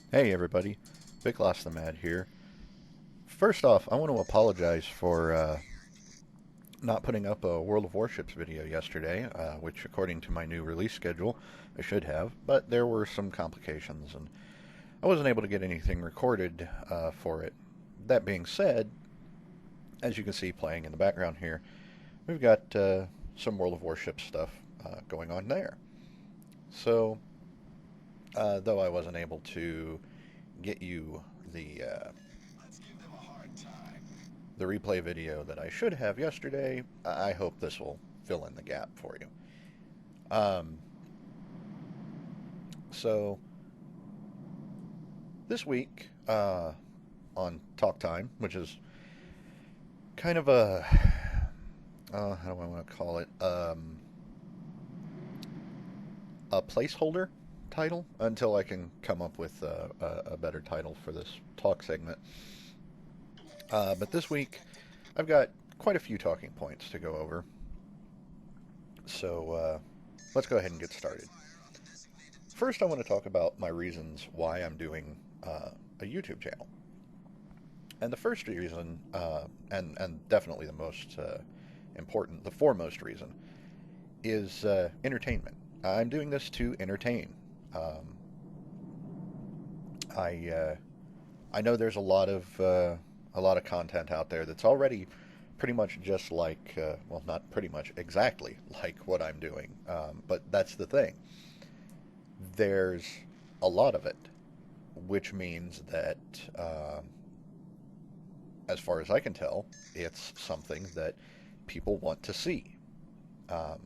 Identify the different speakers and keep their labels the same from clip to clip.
Speaker 1: Hey everybody, viklasthemad here. First off, I want to apologize for not putting up a World of Warships video yesterday, which according to my new release schedule, I should have, but there were some complications and I wasn't able to get anything recorded for it. That being said, as you can see playing in the background here, we've got some World of Warships stuff going on there. So, though I wasn't able to get you the replay video that I should have yesterday, I hope this will fill in the gap for you. Um, so this week on Talk Time, which is kind of how do I want to call it, a placeholder title until I can come up with a better title for this talk segment. But this week I've got quite a few talking points to go over. So let's go ahead and get started. First, I want to talk about my reasons why I'm doing a YouTube channel. And the first reason, and definitely the most important, the foremost reason, is entertainment. I'm doing this to entertain. Um, I I know there's a lot of content out there that's already pretty much just like well, not pretty much exactly like what I'm doing, but that's the thing. There's a lot of it, which means that as far as I can tell, it's something that people want to see. Um,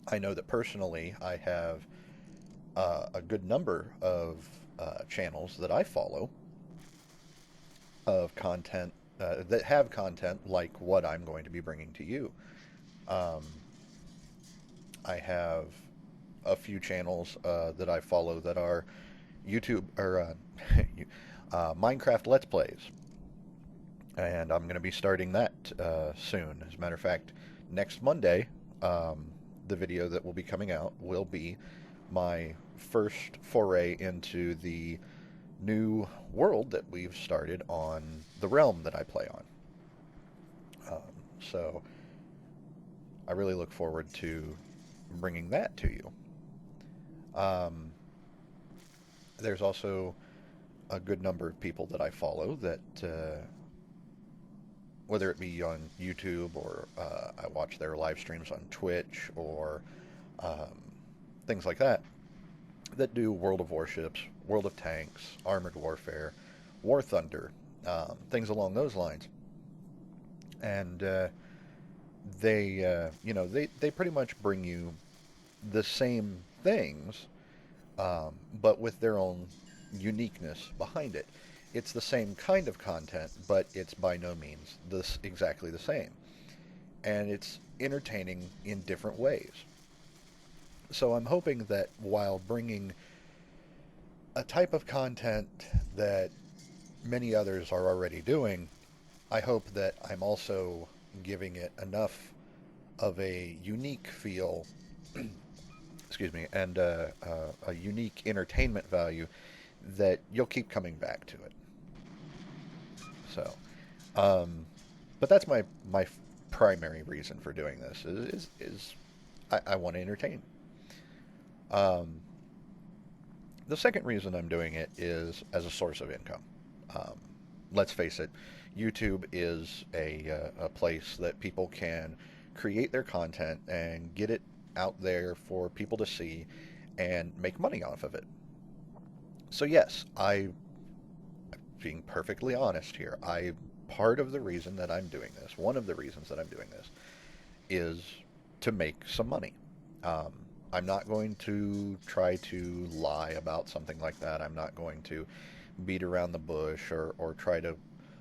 Speaker 1: I know that personally, I have a good number of channels that I follow of content that have content like what I'm going to be bringing to you. Um, I have a few channels that I follow that are YouTube or Minecraft Let's Plays, and I'm going to be starting that soon. As a matter of fact, next Monday, the video that will be coming out will be my first foray into the new world that we've started on the realm that I play on. So I really look forward to bringing that to you. Um, there's also a good number of people that I follow that whether it be on YouTube or I watch their live streams on Twitch or um, things like that, that do World of Warships, World of Tanks, Armored Warfare, War Thunder, things along those lines. And they pretty much bring you the same things, but with their own uniqueness behind it. It's the same kind of content, but it's by no means this exactly the same. And it's entertaining in different ways. So I'm hoping that while bringing a type of content that many others are already doing, I hope that I'm also giving it enough of a unique feel, excuse me, and a unique entertainment value that you'll keep coming back to it. So, um, but that's my primary reason for doing this is I want to entertain. Um, the second reason I'm doing it is as a source of income. Um, let's face it, YouTube is a place that people can create their content and get it out there for people to see and make money off of it. So yes, being perfectly honest here, I part of the reason that I'm doing this, one of the reasons that I'm doing this, is to make some money. Um, I'm not going to try to lie about something like that. I'm not going to beat around the bush or try to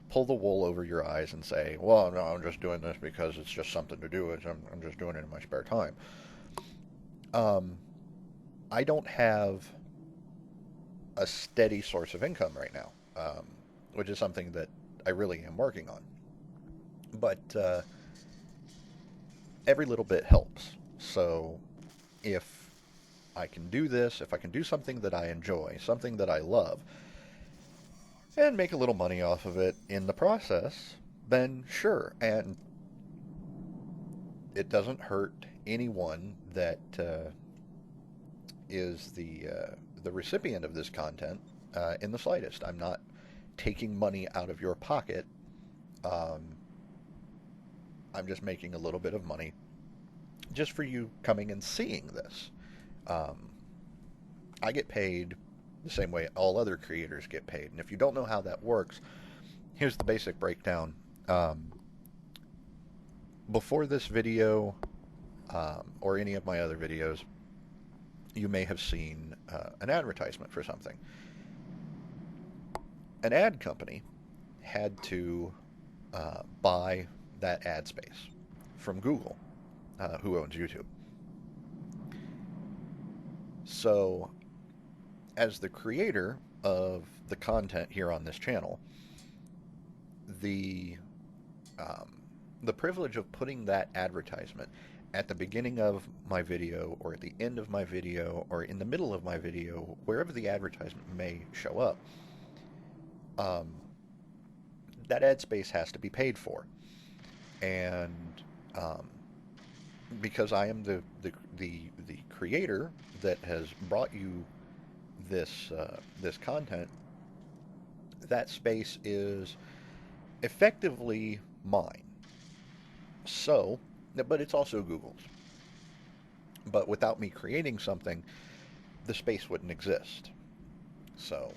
Speaker 1: pull the wool over your eyes and say, well, no, I'm just doing this because it's just something to do. I'm just doing it in my spare time. Um, I don't have a steady source of income right now, which is something that I really am working on. But every little bit helps. So if I can do this, if I can do something that I enjoy, something that I love, and make a little money off of it in the process, then sure. And it doesn't hurt anyone that is the recipient of this content in the slightest. I'm not taking money out of your pocket. Um, I'm just making a little bit of money just for you coming and seeing this. Um, I get paid the same way all other creators get paid. And if you don't know how that works, here's the basic breakdown. Um, Before this video, or any of my other videos, you may have seen an advertisement for something. An ad company had to buy that ad space from Google, who owns YouTube. So, as the creator of the content here on this channel, the um, the privilege of putting that advertisement at the beginning of my video, or at the end of my video, or in the middle of my video, wherever the advertisement may show up, um, that ad space has to be paid for. And um, because I am the creator that has brought you this content, that space is effectively mine. So, but it's also Google's. But without me creating something, the space wouldn't exist. So,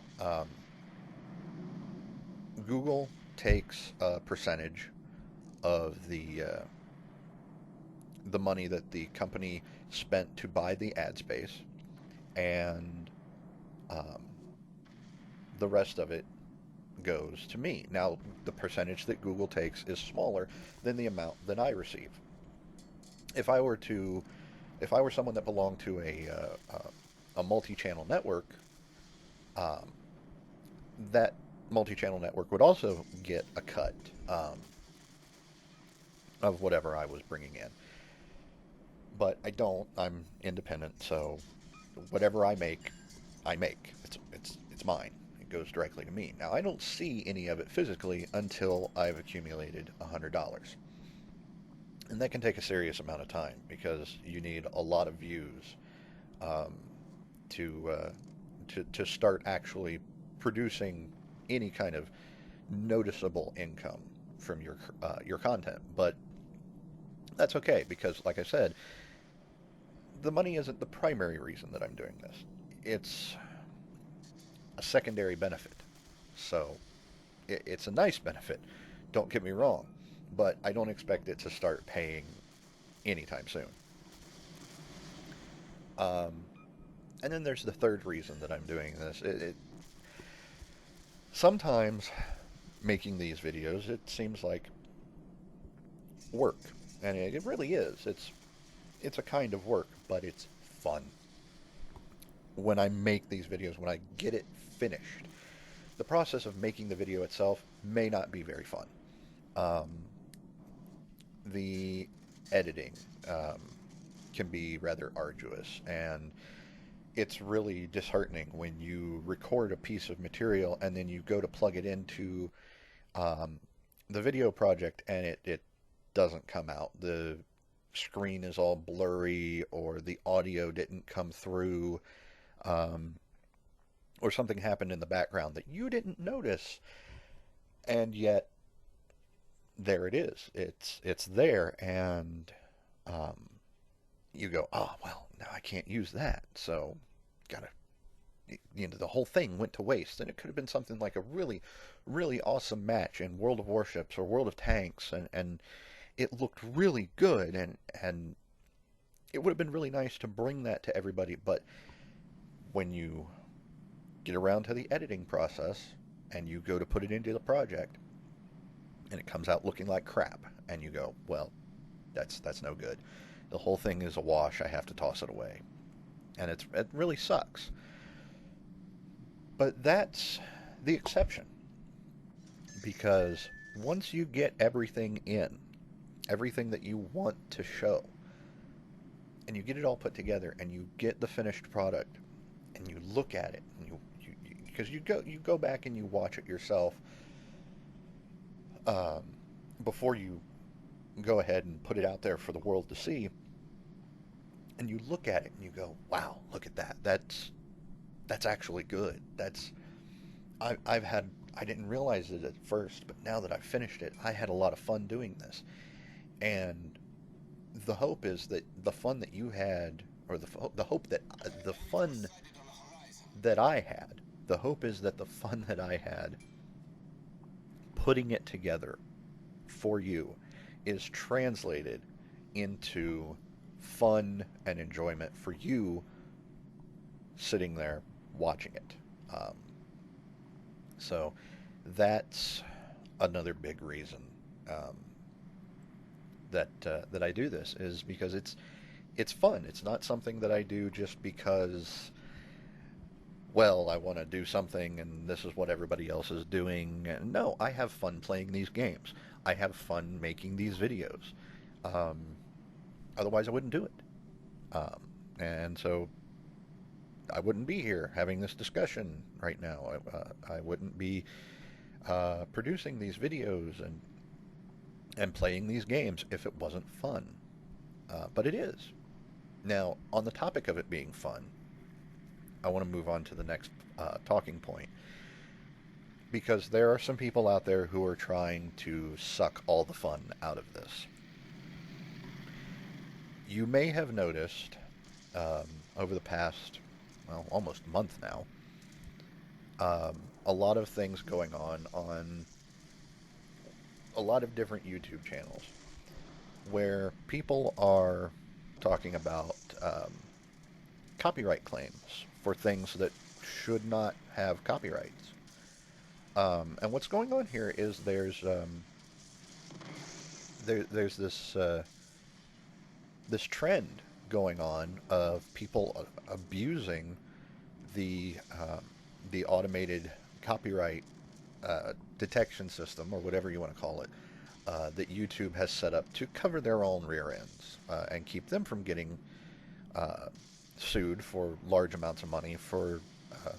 Speaker 1: Google takes a percentage of the money that the company spent to buy the ad space, and um, the rest of it goes to me. Now, the percentage that Google takes is smaller than the amount that I receive. If I were to, if I were someone that belonged to a multi-channel network, um, that multi-channel network would also get a cut um, of whatever I was bringing in. But I don't. I'm independent, so whatever I make, I make. It's mine. It goes directly to me. Now, I don't see any of it physically until I've accumulated $100. And that can take a serious amount of time because you need a lot of views um, to start actually producing any kind of noticeable income from your content. But that's okay because, like I said, the money isn't the primary reason that I'm doing this. It's a secondary benefit. So it's a nice benefit. Don't get me wrong, but I don't expect it to start paying anytime soon. Um, and then there's the third reason that I'm doing this. Sometimes making these videos, it seems like work, and it really is. It's a kind of work, but it's fun. When I make these videos, when I get it finished, the process of making the video itself may not be very fun. Um, the editing um, can be rather arduous, and it's really disheartening when you record a piece of material and then you go to plug it into um, the video project and it doesn't come out. The screen is all blurry, or the audio didn't come through, um, or something happened in the background that you didn't notice, and yet there it is. It's there, and um, you go, oh well, now I can't use that, so gotta. The whole thing went to waste, and it could have been something like a really, really awesome match in World of Warships or World of Tanks, and it looked really good, and it would have been really nice to bring that to everybody. But when you get around to the editing process and you go to put it into the project, and it comes out looking like crap, and you go, well, that's no good. The whole thing is a wash. I have to toss it away, and it really sucks. But that's the exception, because once you get everything in, everything that you want to show, and you get it all put together, and you get the finished product, and you look at it, and you because you go back and you watch it yourself, um, before you go ahead and put it out there for the world to see, and you look at it and you go, wow, look at that. That's actually good. I've had, I didn't realize it at first, but now that I've finished it, I had a lot of fun doing this. And the hope is that the fun that you had, or the hope that the fun that I had, the hope is that the fun that I had putting it together for you is translated into fun and enjoyment for you sitting there watching it. Um, so that's another big reason, um, that I do this, is because it's fun. It's not something that I do just because, well, I want to do something and this is what everybody else is doing. And no, I have fun playing these games. I have fun making these videos. Um, Otherwise, I wouldn't do it. Um, and so I wouldn't be here having this discussion right now. I wouldn't be producing these videos and playing these games if it wasn't fun. But it is. Now, on the topic of it being fun, I want to move on to the next talking point, because there are some people out there who are trying to suck all the fun out of this. You may have noticed, um, over the past, well, almost month now, a lot of things going on a lot of different YouTube channels where people are talking about, copyright claims for things that should not have copyrights. And what's going on here is there's this trend going on of people abusing the the automated copyright detection system, or whatever you want to call it, that YouTube has set up to cover their own rear ends, and keep them from getting uh, sued for large amounts of money for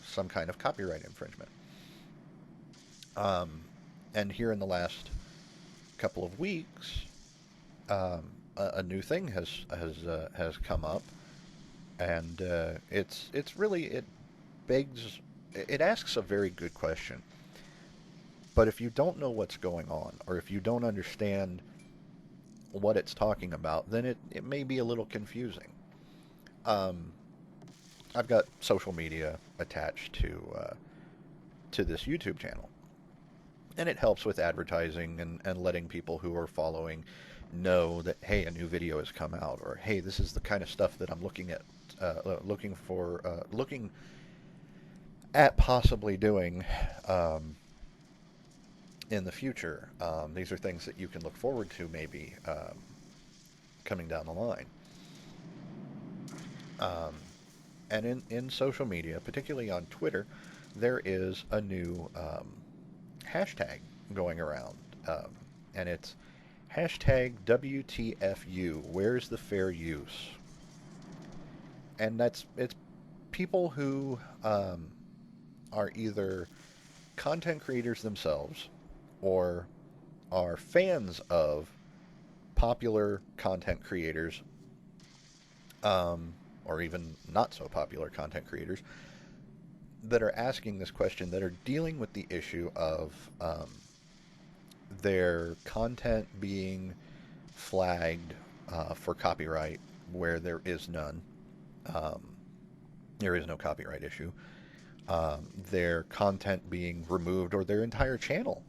Speaker 1: some kind of copyright infringement. Um, and here in the last couple of weeks, a new thing has come up, and it's really, begs it asks a very good question. But if you don't know what's going on, or if you don't understand what it's talking about, then it may be a little confusing. Um, I've got social media attached to this YouTube channel, and it helps with advertising and letting people who are following know that, hey, a new video has come out, or hey, this is the kind of stuff that I'm looking at possibly doing, in the future. These are things that you can look forward to, maybe, coming down the line. Um, and in social media, particularly on Twitter, there is a new hashtag going around, um, and it's hashtag WTFU. Where's the fair use? And it's people who, are either content creators themselves, or are fans of popular content creators, or even not so popular content creators, that are asking this question, that are dealing with the issue of, their content being flagged for copyright where there is none. Um, there is no copyright issue. Their content being removed, or their entire channel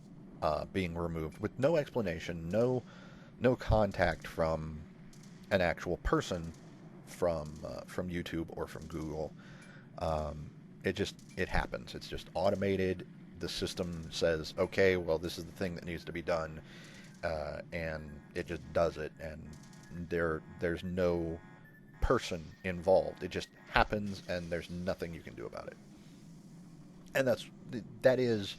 Speaker 1: being removed with no explanation, no contact from an actual person from YouTube or from Google. Um, it happens. It's just automated. The system says, okay, well, this is the thing that needs to be done, and it just does it, and there's no person involved. It just happens, and there's nothing you can do about it. And that is,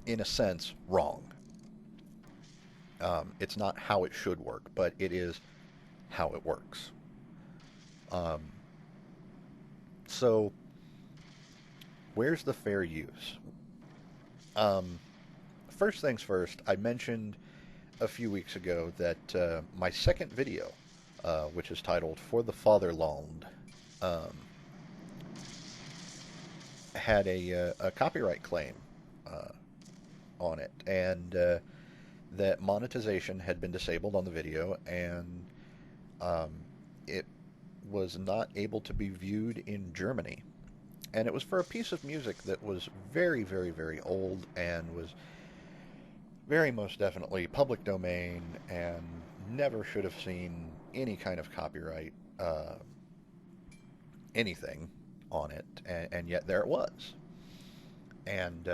Speaker 1: in a sense, wrong. It's not how it should work, but it is how it works. Um, so Where's the fair use? Um, First things first, I mentioned a few weeks ago that my second video, which is titled For the Fatherland, um, had a copyright claim uh, on it, and that monetization had been disabled on the video, and um, it was not able to be viewed in Germany. And it was for a piece of music that was very, very, very old and was very most definitely public domain and never should have seen any kind of copyright, anything on it, and yet there it was. And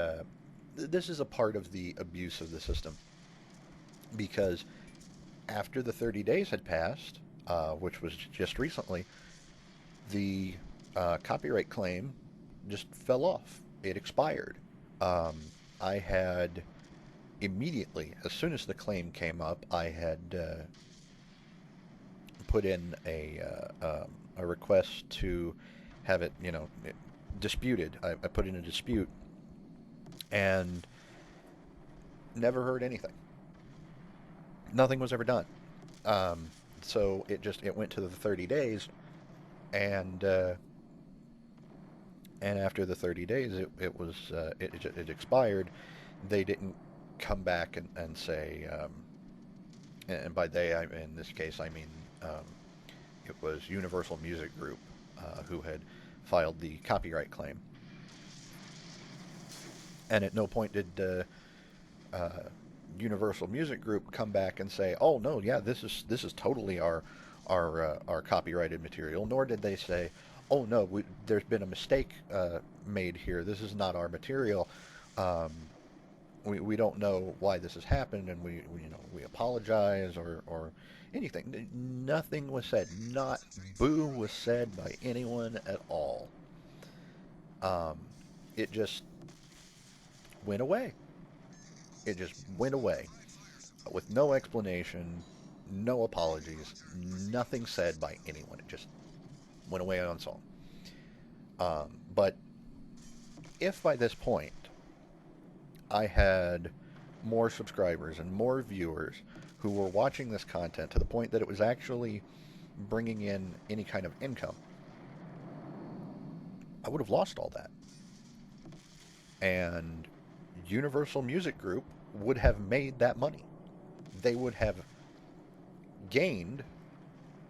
Speaker 1: this is a part of the abuse of the system because after the 30 days had passed, which was just recently, the copyright claim just fell off. It expired. Um, I had immediately, as soon as the claim came up, I had put in a request to have it, disputed. I put in a dispute and never heard anything. Nothing was ever done. Um, so it went to the 30 days, and and after the 30 days, it expired. They didn't come back and say, and by they, in this case, I mean it was Universal Music Group who had filed the copyright claim. And at no point did Universal Music Group come back and say, "Oh no, yeah, this is totally our copyrighted material." Nor did they say, "Oh no, there's been a mistake made here. This is not our material. Um, we don't know why this has happened, and we apologize or anything." Nothing was said. Not boo was said by anyone at all. Um, it just went away. It just went away with no explanation, no apologies, nothing said by anyone. It just went away on its own. But if by this point I had more subscribers and more viewers who were watching this content to the point that it was actually bringing in any kind of income, I would have lost all that. And Universal Music Group would have made that money. They would have gained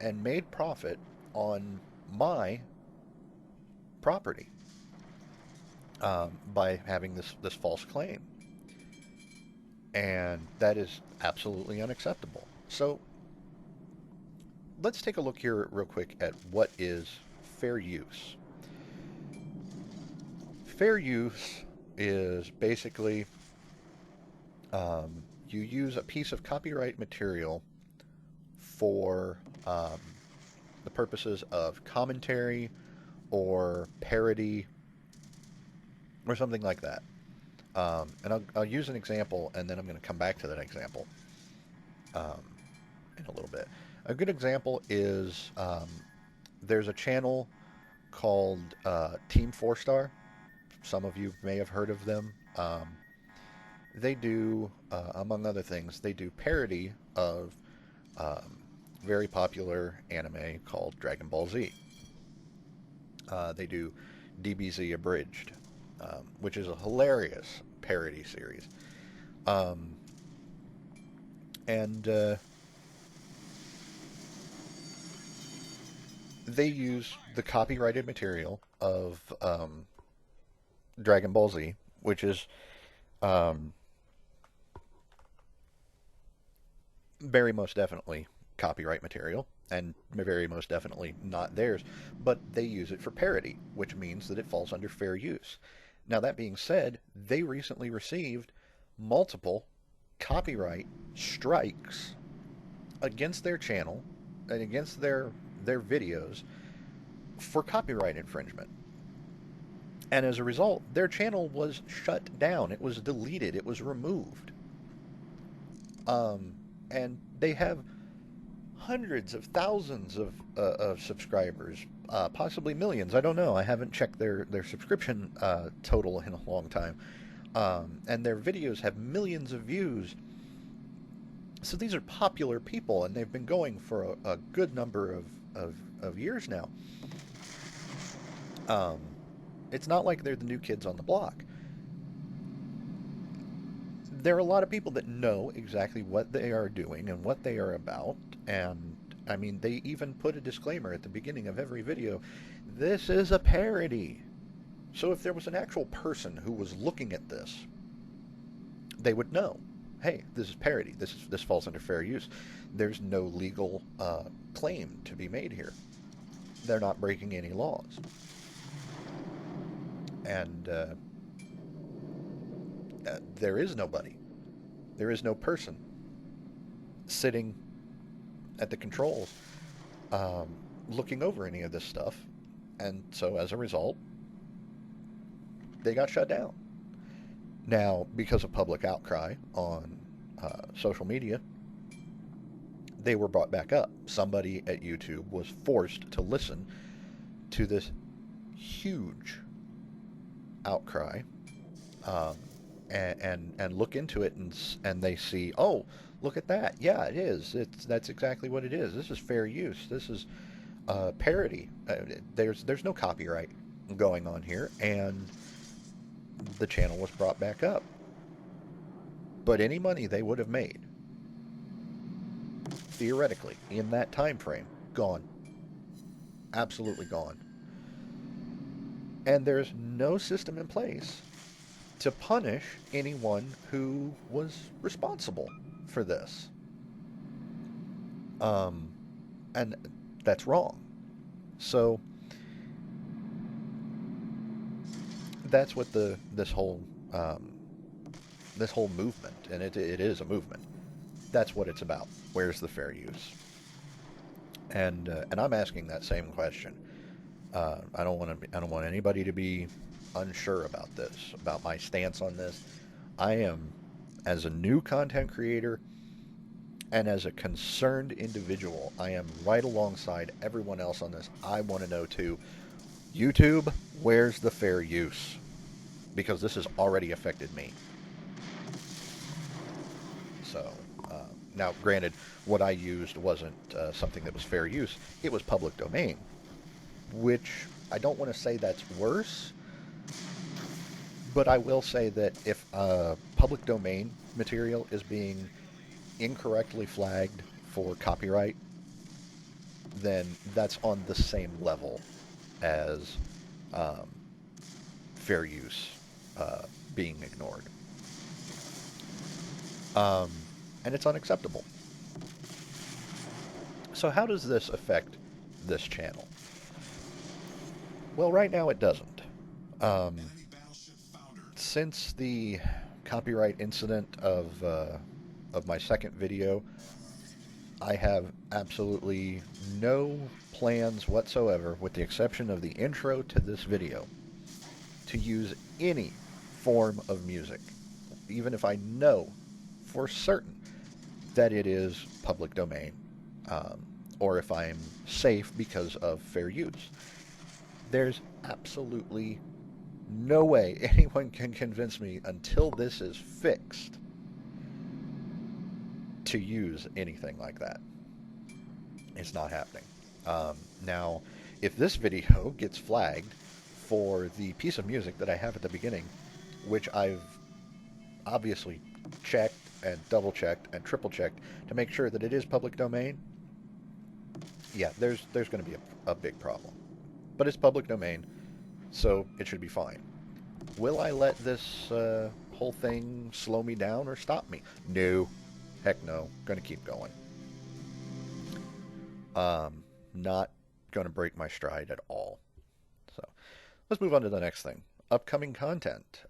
Speaker 1: and made profit on my property by having this false claim. And that is absolutely unacceptable. So let's take a look here real quick at what is fair use. Fair use is basically you use a piece of copyright material for the purposes of commentary or parody or something like that. And I'll use an example, and then I'm going to come back to that example um, in a little bit. A good example is there's a channel called Team 4 Star. Some of you may have heard of them. They do, among other things, they do parody of very popular anime called Dragon Ball Z. They do DBZ Abridged, which is a hilarious parody series. Um, and they use the copyrighted material of Dragon Ball Z, which is um, very most definitely copyright material and very most definitely not theirs, but they use it for parody, which means that it falls under fair use. Now, that being said, they recently received multiple copyright strikes against their channel and against their videos for copyright infringement. And as a result, their channel was shut down. It was deleted. It was removed. And they have hundreds of thousands of subscribers, possibly millions. I don't know. I haven't checked their subscription total in a long time. And their videos have millions of views. So these are popular people, and they've been going for a good number of years now. Um, it's not like they're the new kids on the block. There are a lot of people that know exactly what they are doing and what they are about. And I mean, they even put a disclaimer at the beginning of every video. This is a parody. So if there was an actual person who was looking at this, they would know, hey, this is parody. This falls under fair use. There's no legal claim to be made here. They're not breaking any laws. And there is nobody. There is no person sitting at the controls um, looking over any of this stuff. And so as a result, they got shut down. Now, because of public outcry on social media, they were brought back up. Somebody at YouTube was forced to listen to this huge outcry um, and look into it, and they see, oh, look at that. Yeah, it is. That's exactly what it is. This is fair use. This is parody. There's no copyright going on here, and the channel was brought back up. But any money they would have made, theoretically, in that time frame, gone. Absolutely gone. And there's no system in place to punish anyone who was responsible for this. Um, and that's wrong. So that's what this whole movement, and it is a movement. That's what it's about. Where's the fair use? And I'm asking that same question. I don't want anybody to be unsure about this, about my stance on this. I am, as a new content creator and as a concerned individual, I am right alongside everyone else on this. I want to know too, YouTube, where's the fair use? Because this has already affected me. So, now granted, what I used wasn't something that was fair use. It was public domain, which I don't want to say that's worse, but I will say that if public domain material is being incorrectly flagged for copyright, then that's on the same level as um, fair use being ignored. Um, and it's unacceptable. So how does this affect this channel? Well, right now it doesn't. Um, since the copyright incident of my second video, I have absolutely no plans whatsoever, with the exception of the intro to this video, to use any form of music, even if I know for certain that it is public domain, um, or if I'm safe because of fair use. There's absolutely no way anyone can convince me until this is fixed to use anything like that. It's not happening. Now, if this video gets flagged for the piece of music that I have at the beginning, which I've obviously checked and double checked and triple checked to make sure that it is public domain, yeah, there's going to be a big problem. But it's public domain, so it should be fine. Will I let this whole thing slow me down or stop me? No. Heck no. Going to keep going. Not going to break my stride at all. So let's move on to the next thing. Upcoming content.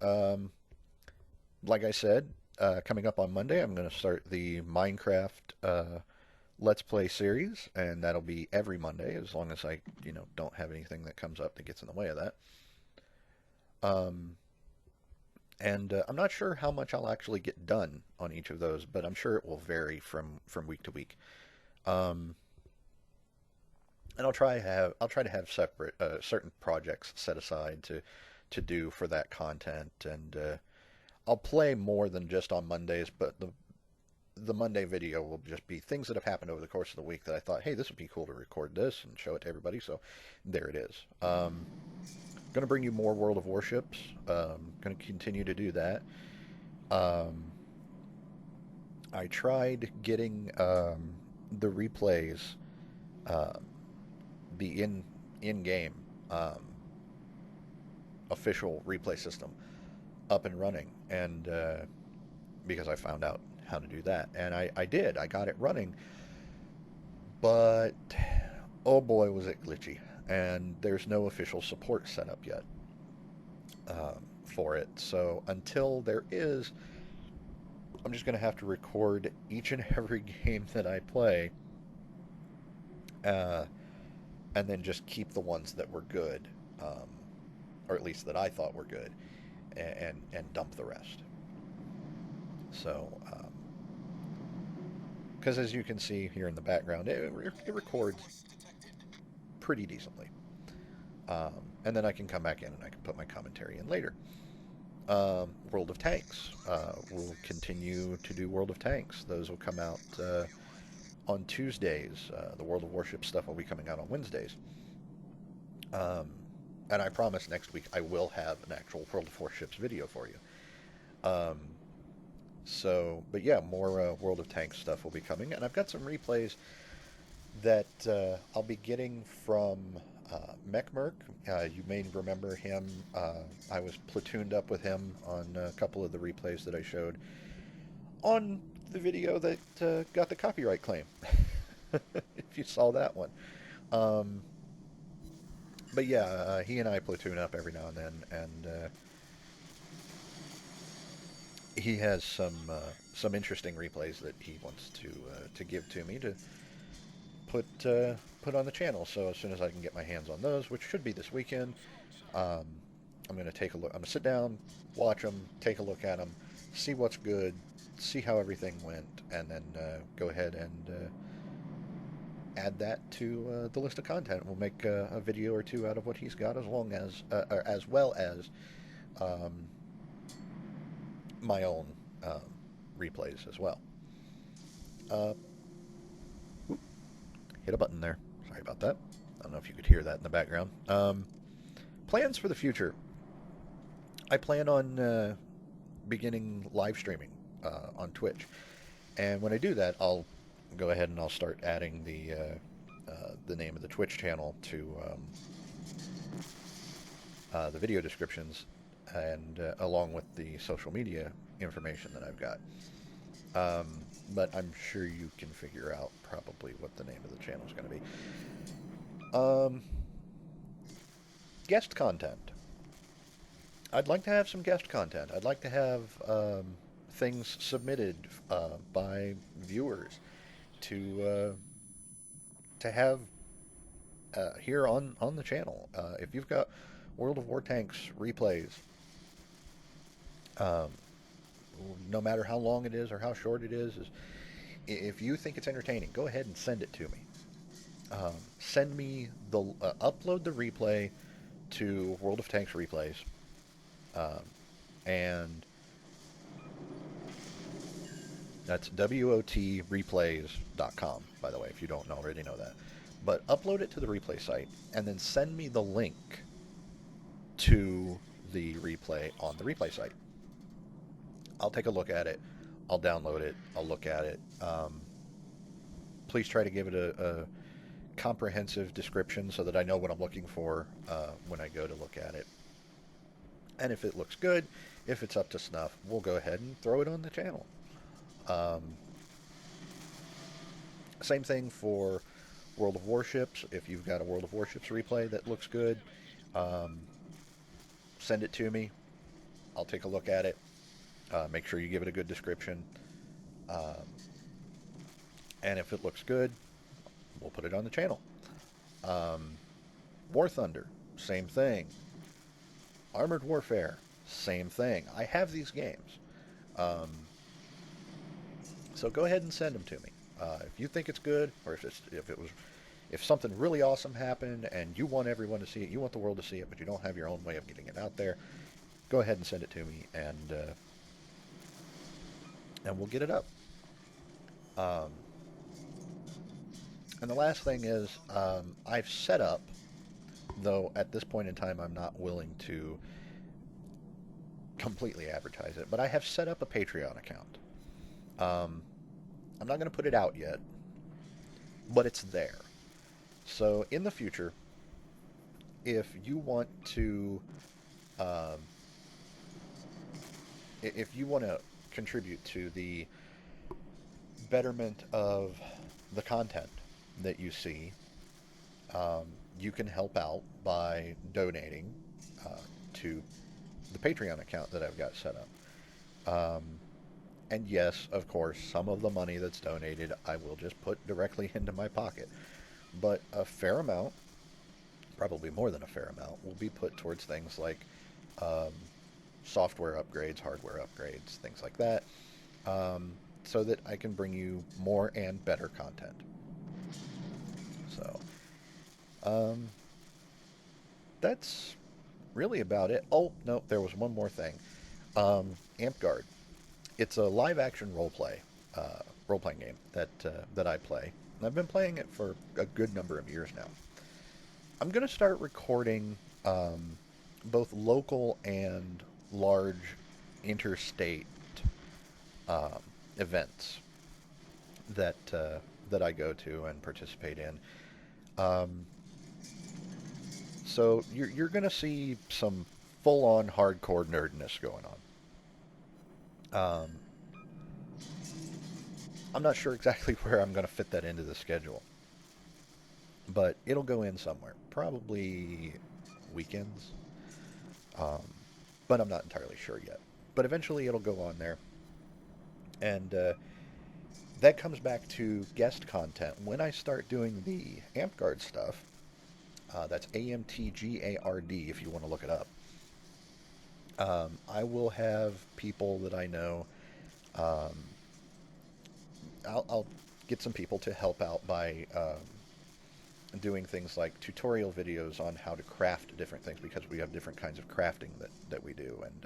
Speaker 1: Like I said, coming up on Monday, I'm going to start the Minecraft Let's Play series, and that'll be every Monday, as long as I, don't have anything that comes up that gets in the way of that. And I'm not sure how much I'll actually get done on each of those, but I'm sure it will vary from week to week. and I'll try to have separate certain projects set aside to do for that content, and I'll play more than just on Mondays, but the Monday video will just be things that have happened over the course of the week that I thought, hey, this would be cool to record this and show it to everybody. So there it is. Going to bring you more World of Warships. Going to continue to do that. Um, I tried getting the replays, uh, the in game um, official replay system up and running, and because I found out how to do that, and I did. I got it running, but oh boy, was it glitchy, and there's no official support set up yet for it. So until there is, I'm just going to have to record each and every game that I play, uh, and then just keep the ones that were good, um, or at least that I thought were good, and dump the rest. So, because as you can see here in the background, it records pretty decently. Um, and then I can come back in and I can put my commentary in later. World of Tanks. We'll continue to do World of Tanks. Those will come out on Tuesdays. The World of Warships stuff will be coming out on Wednesdays. Um, and I promise next week I will have an actual World of Warships video for you. Um, but yeah, more World of Tanks stuff will be coming, and I've got some replays that I'll be getting from Mechmerk. You may remember him. I was platooned up with him on a couple of the replays that I showed on the video that got the copyright claim. If you saw that one. Um, but yeah, he and I platoon up every now and then, and he has some interesting replays that he wants to give to me to put on the channel. So as soon as I can get my hands on those, which should be this weekend, um, I'm going to take a look. I'm going to sit down, watch them, take a look at them, see what's good, see how everything went, and then go ahead and add that to the list of content. We'll make a video or two out of what he's got, as well as um, my own um, replays as well. Uh, Hit a button there. Sorry about that. I don't know if you could hear that in the background. Plans for the future. I plan on beginning live streaming on Twitch, and when I do that, I'll go ahead and I'll start adding the name of the Twitch channel to the video descriptions, and along with the social media information that I've got. Um, but I'm sure you can figure out probably what the name of the channel is going to be. Um, Guest content. I'd like to have some guest content. I'd like to have things submitted by viewers to have here on the channel. If you've got World of War Tanks replays, um, no matter how long it is or how short it is, if you think it's entertaining, go ahead and send it to me. Send me upload the replay to World of Tanks replays, um, and that's WOTreplays.com, by the way, if you don't already know that. But upload it to the replay site, and then send me the link to the replay on the replay site. I'll take a look at it. I'll download it. I'll look at it. Please try to give it a comprehensive description so that I know what I'm looking for when I go to look at it. And if it looks good, if it's up to snuff, we'll go ahead and throw it on the channel. Same thing for World of Warships. If you've got a World of Warships replay that looks good, send it to me. I'll take a look at it. Make sure you give it a good description. And if it looks good, we'll put it on the channel. War Thunder, same thing. Armored Warfare, same thing. I have these games. So go ahead and send them to me. If you think it's good, or if if something really awesome happened and you want everyone to see it, you want the world to see it, but you don't have your own way of getting it out there, go ahead and send it to me, and we'll get it up. Um, and the last thing is, I've set up, though at this point in time I'm not willing to completely advertise it, but I have set up a Patreon account. Um, I'm not going to put it out yet, but it's there. So in the future, if you want to, um, if you want to contribute to the betterment of the content that you see, um, you can help out by donating uh, to the Patreon account that I've got set up. And yes, of course, some of the money that's donated I will just put directly into my pocket. But a fair amount, probably more than a fair amount, will be put towards things like um, software upgrades, hardware upgrades, things like that, um, so that I can bring you more and better content. So um, that's really about it. Oh, no, there was one more thing. AmpGuard. It's a live action role playing game that I play. And I've been playing it for a good number of years now. I'm going to start recording both local and large interstate um, events that I go to and participate in. Um, so you're going to see some full-on hardcore nerdness going on. I'm not sure exactly where I'm going to fit that into the schedule, but it'll go in somewhere. Probably weekends, um, but I'm not entirely sure yet. But eventually it'll go on there, and that comes back to guest content. When I start doing the AmpGuard stuff, that's AMTGARD if you want to look it up. I will have people that I know. Um, I'll get some people to help out by doing things like tutorial videos on how to craft different things because we have different kinds of crafting that we do, and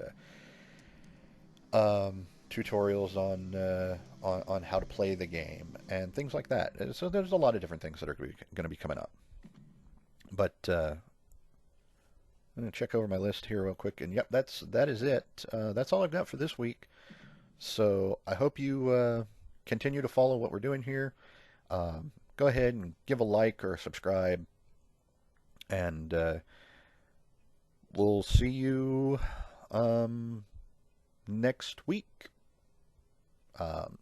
Speaker 1: tutorials on how to play the game and things like that. So there's a lot of different things that are going to be coming up. But I'm going to check over my list here real quick, and yep, that is it. That's all I've got for this week. So I hope you continue to follow what we're doing here. Go ahead and give a like or a subscribe, and we'll see you next week,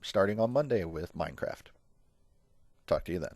Speaker 1: starting on Monday with Minecraft. Talk to you then.